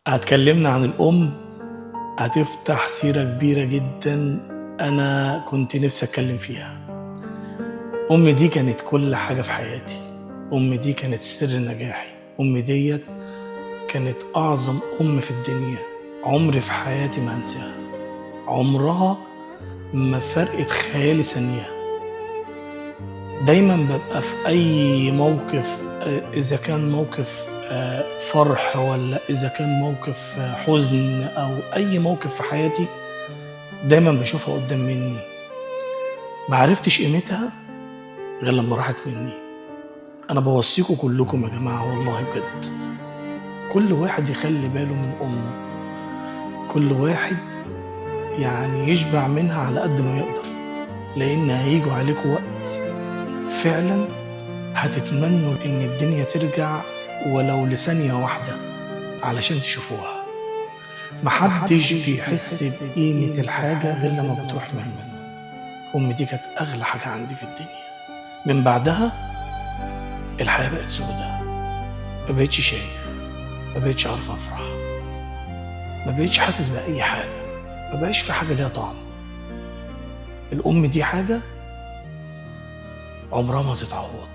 هتكلمنا عن الأم، هتفتح سيرة كبيرة جدًا. أنا كنت نفسي أتكلم فيها. أمي دي كانت كل حاجة في حياتي، أمي دي كانت سر نجاحي، أمي ديّة كانت أعظم أم في الدنيا، عمري في حياتي ما هانساها، عمرها ما فرقت خيالي ثانية. دايمًا بابقى في أي موقف، إذا كان موقف فرح والّا إذا كان موقف حزن أو أي موقف في حياتي، دايمًا باشوفها قدّام منّي. ما عرفتش قيمتها غير لمّا راحت منّي. أنا باوصّيكم كلّكم يا جماعة والله بجد، كل واحد يخلّي باله من أمه، كل واحد يعني يشبع منها على قد ما يقدر، لإن هييجوا عليكم وقت فعلًا هتتمنوا إن الدنيا ترجع ولو لثانية واحدة علشان تشوفوها. ما حدّش بيحس بقيمة الحاجة غير لمّا بتروح منّه. أمي دي كانت أغلى حاجة عندي في الدنيا. من بعدها الحياة بقت سودا، ما بقيتش شايف، ما بقيتش عارف أفرح، ما بقيتش حاسس بأي حاجة، ما بقاش في حاجة ليها طعم. الأم دي حاجة عمرها ما تتعوّض.